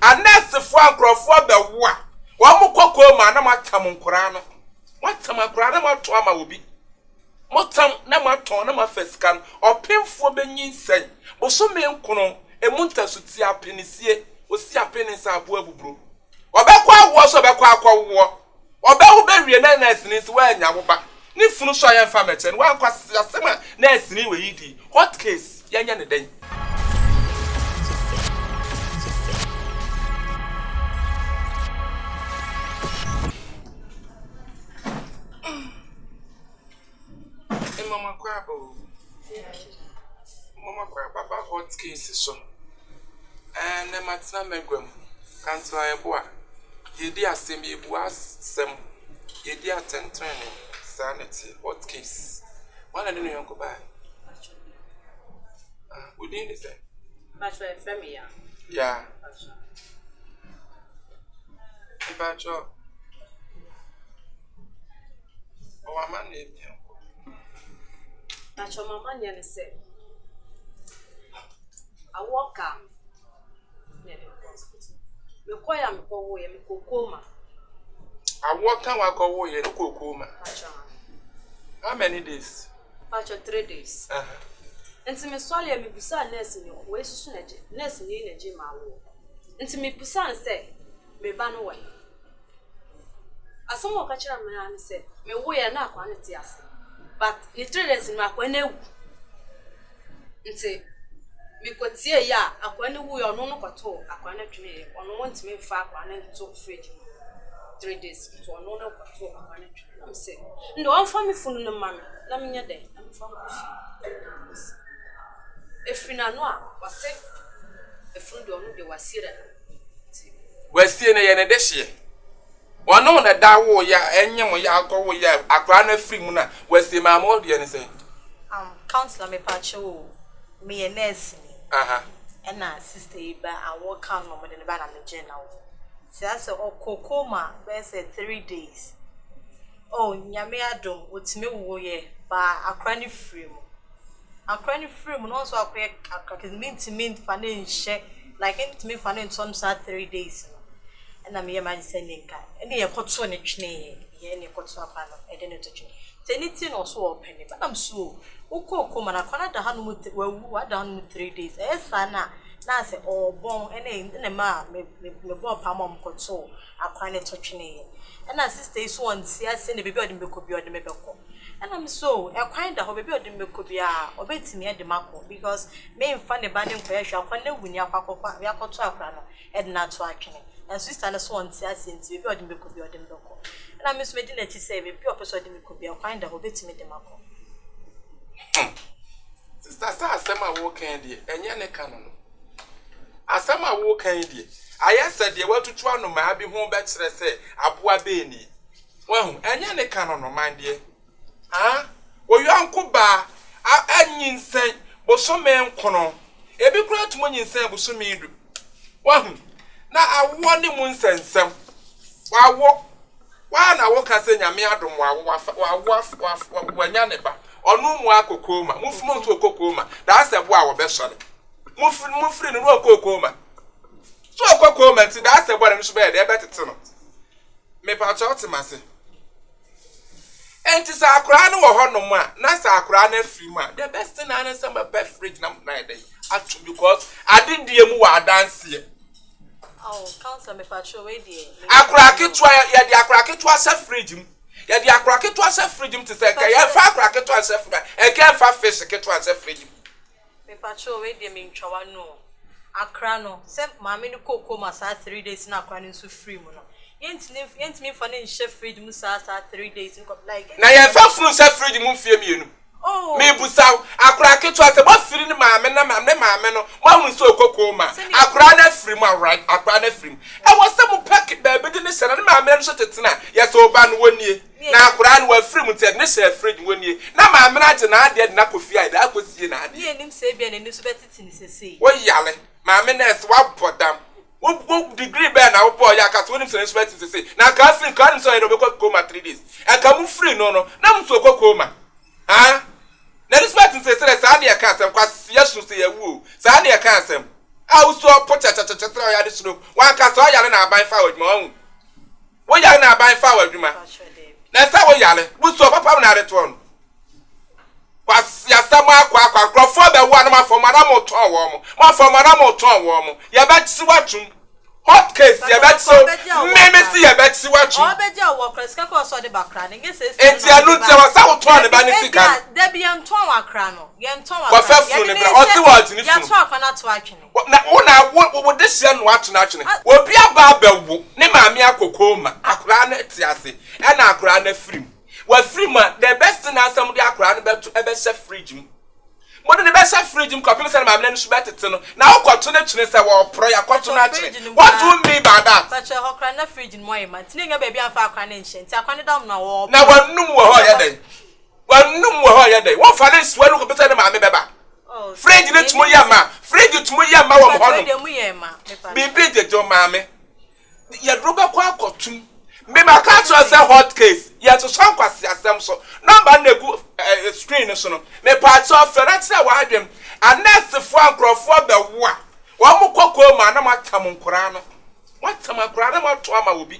And that's the front for the one. One more cocoa man, I'm not coming crano. What time I grant my trauma will be? What time, never turn my first can or pin for being say. But some men cono, a munta should see a penny, or see a penny, a bro. Or back was a back war. Or back bury a nest in his way, Yaboba. Ni funu so yan famete and one kwase asema na asini we yidi hot case yanya ne den mama kwabo papa hot case so and na matina megwam kanto Yeboah yedi asem Yeboah sem yedi atentene sanity, what case? One I don't know go by. What do you say? Much for a family. Yeah. About your oh, my name. That's your mamma, and say, I walk out. You call him for him, Kokoma. I walk out, I go away and Kokoma. How many days? About 3 days. And to me, sorry, I be sad nursing you, way soon, nursing in a gym. And to me, Pusan say, me ban away. As someone catch a man said, me way and not quantity as. But you 3 days in my corner. And say, me could see a ya, a corner we are no patrol, a corner to me, on one to me 5 and 2 fridge. 3 days to another patrol, a corner. I'm saying, no, I'm from me for no mammy. Let me your day. I'm from if you know, was sick, a friend don't know they were seated. We're seeing a this year. One on a daw ya, and ya go ya, a grand free muna, where's the mamma, anything? Counselor me pacho, me a nurse. And now, sister, but I walk on more than about the general. So I said, oh, Kokoma, where's 3 days. Oh, nyame adom otime wo ye ba akrani free mu no so akwe mean fa na nhye like ntime fa na ntom sa 3 days na me yema se ninka ene ye koto ne twene ye ne koto apa no ede ne to twene teniti no so opene ba am so ukoko mana kwana da hanu wawu ada hanu 3 days esa na se obon ene ma me bo pa mom koto akrani to twene and our sister is one, see, I send a baby or the Mekobia or the Mebeko. And I'm so, a kind of baby or the Mekobia, or bet me at the Mako, because me find a banding pressure, when no win your papa, we are called to our and not to action. And sister and swan, see, I send baby or the Mekobia or the Mebeko. And I miss Medina to say, baby, or person the Mekobia, kind of bet me the Mako. Sister, I said my walk candy, and Yanna Canon. I said my walk candy. I said they were to try no my be home back say Abua Beni. Well, and Yanna Canon, mind dear. Ah, well, your uncle Bar, I say, but some men cono. A big great money in Sam was me. Well, now I want the moon send some. Why walk? Why I walk as a yamiadum while Yaneba or no more cocoma, move to a cocoma. That's a wow best. Move free in a cocoma. So I go and see that's the one who's better to know. Me patch out to myself. And it's a crown or no more, not a crown and free man. The best thing I know some best fridge number 9 days. Actually, because I didn't dear more dance here. Oh, Counselor me patch away, dear. I crack it to a crack it was a fridge. Yet the crack it was a fridge to say, I have crack it was a fridge. I can't fish a kit was a fridge. Me patch away, dear, mean Chawano. Akrano, sent mammy no Kokoma 3 days now, crying so free mono. Yent me for an chef fridge musa 3 days in like. Now you have found self fridge move you. Oh, me busa, I crack it was about 3 mamma, one so cocoma. I cry free my right, I cry free. I was some packet there, but didn't say my man shut it tonight. Yes, oh, ban 1 year. Now, crying well free with technician fridge 1 year. Now, my man, I did not fear that was seen. I didn't say, and in this better thing to say. What yelling? My menace swap for them. What degree ban our boy? I can't win to expect to say. Now, Catherine can't say no coma 3 days. And come free, no, now so coma. Huh? Now, this person says, Sandy, I can't say, yes, to say a woo. Sandy, I can't say. also put a ya this look. One cast all yelling about forward, my own. What yelling about forward, man? That's how we yell. We saw Papa na the one. Was ya sama kwa for the one for Madame Oton warm. One for Madame Oton warm. Ya bet see what you hot case, ya bet so. Maybe see ya bet see what you. I bet you walk a scarecrow saw the background. And guess it's a new tower the Banisica. There be Antoine Crano. Yantoa. What first one? Or see what you talk not watching. What would this young watching actually? Will be a barber, Nemamia Cocoma, Akrana Tiasi, and Akrana Free. Well, free man, the best thing as somebody Akrana to ever chef fridge. More than the best chef fridge, copying some man, better to know. Now, continue to say, well, prayer, continue. What do you mean by that? Such a Hokrana fridge in my man, telling a baby of our carnation. I can't down now. Now, one no more day. One no more day. One for this, well, look better than my baby. Fridge it to Muyama, fridge it to Muyama, be big, your mammy. Yet, Ruba Quaco, maybe I can't say hot case. Yet, to some question, so number the screen or so. May parts of that's how I am. And that's the Frank for the war. One more cocoa, man, I'm not coming, Corano. What time my grandma trauma will be?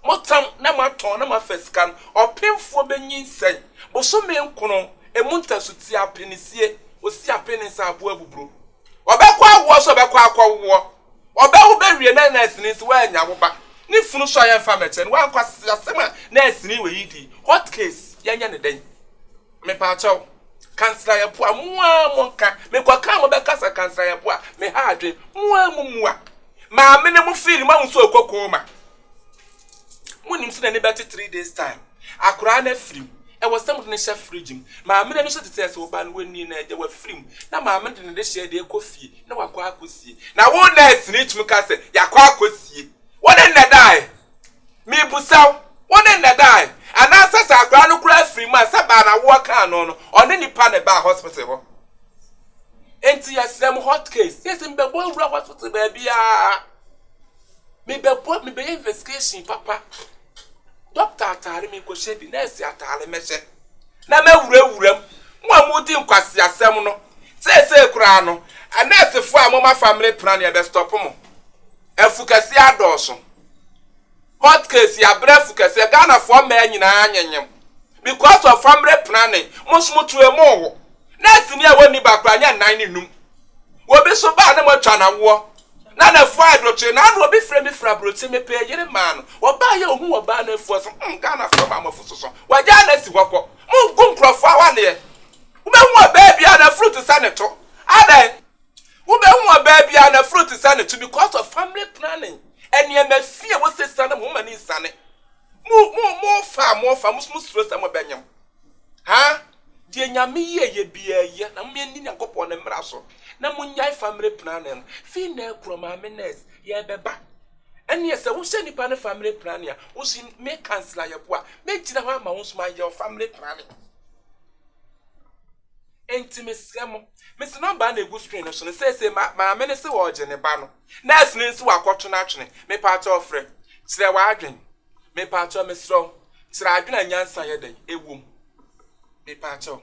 What time, Nama Tonama first can, or painful being say, but so me uncle, a munta should see a penny. See a penny sa bro. Obekwa was obekwa war. Obehu be na nurse ni so anya wo ba. Ni funu so yan famete no wan kwase asema nurse ni we yidi. Hot case yanya ne den. Me pa chaw. Cancer ya po amua monka. Me kwa kan mo be kasa cancer ya po. Me ha adwen. Mua. Ma me ne mu feel ma nso okoko ma. Munim se na ne beti 3 days time. Akura na free. I was something in chef fridge. My men should say so ban when you were free. Now my men didn't share their coffee. No, I quite could see. Now one night snitch Mukase, ya quite could see. One in the die. Me Busau, one in the die. And now says our grand crash free my sabana walk on any pan about hospital. Ain't you a slim hot case? Yes, in the one hospital, baby. Maybe put me by investigation, Papa. Doctor atare me ko shebi nurse atare me hye na mawurawuram mo amudi nkwase asem no se kura no a nurse fo amoma family plan ya be stop mo afukasi adoso hot case ya brefukasi Ghana fo ma nyina anyanyem because of family planning mo smutu emo nurse ni awani bakra nya nan ni num wo be so ba na mo twa na wo na na fried roche na no be frame fra broche me pay yere man wo ba ye ohu wo ba na fu so Ghana from amafu so wa ja na si hokọ mo gum crofo wa ne wo be hu ba bia na fruit saneto adan wo be hu ba bia na fruit saneto because of family planning and ye me fie wo se sane mo mani sane mo fa mo suro sa mo benyam ha die nyame ye bia ye na me ni nyakopo na mra so na munyai family planning fi na kroma menes ye beba ene ye se wo hye nipa ne family planning wo si me cancel ye boa me gina ho ama wo so ma ye family planning intimacy me se number na egu screen so say ma me ne se wo je ne ba no nurse ne se wa kwoto na atwene me part of frɛ sire wa adwen me part of me sro sire adwen anyansa ye den ewum me part of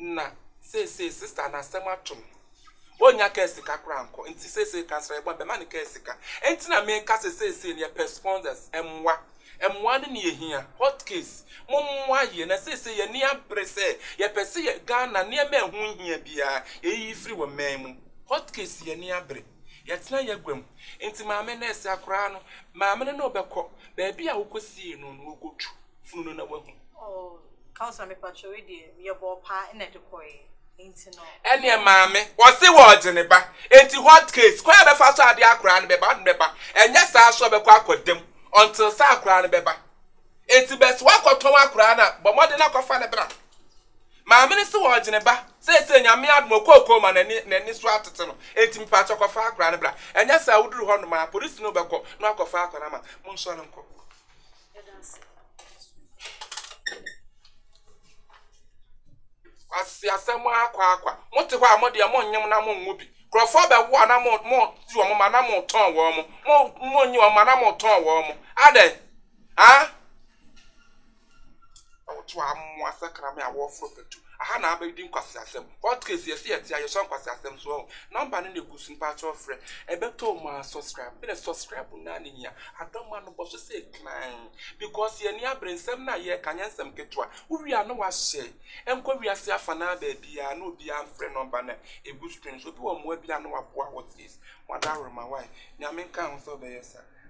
na say sister na sem atom onya ka esika kra nko nti sese cancer egba be man ka esika enti na me nka sese ne sponsors emwa ne yehia hot case momwa ye na sese ye ne abrese ye pese ye Ghana ne ma hu hia bia ye free wo memu hot case ye ne abre ye tena ye gwam enti ma me na esi akra no ma me no obekọ ba bia wokosie no no wokotu funu no na wahu council me pacho we die Yeboah pa na de koy. Ene maame wo se wo ogene ba enti hot case kwa be fa so ade akra ne beba enye sa so be kwa akodem until sa akra ne beba enti bes wa koton akra na bomode na kofa ne bra maame ne se wo ogene ba se nyame admo kokko ma na ni so atete no enti mpa to kofa akra ne bra enye sa wuduru ho no ma police no beko no akofa akra ma mo nso no nko asiasemu akwa mote kwa amode mo nyem na mo nwobi krofo be wo na mo ti wo ma na mo ton wo mo nyi wo ma na mo ton wo mo ade ha o to am asakra me awo fro petu aha na abɛdi nkwasi asɛm podcast yɛsi yɛte a yɛhyɛ nkwasi asɛm so number no na egu so mpa atwa frɛ ɛbɛtɔ mu a subscribe bɛn subscribe na ne nya adɔma no bɔ so sɛ klan because yɛni abrɛnsɛm na yɛ kanya nsɛm ketewa wowia no wahyɛ ɛnkɔ wiase afa na baabi a na obi amfrɛ number na egu screen so bi wɔ mmoa bi a no waboa what is wadaroma why nyame nka ho sɛ ɔbɛyɛ sa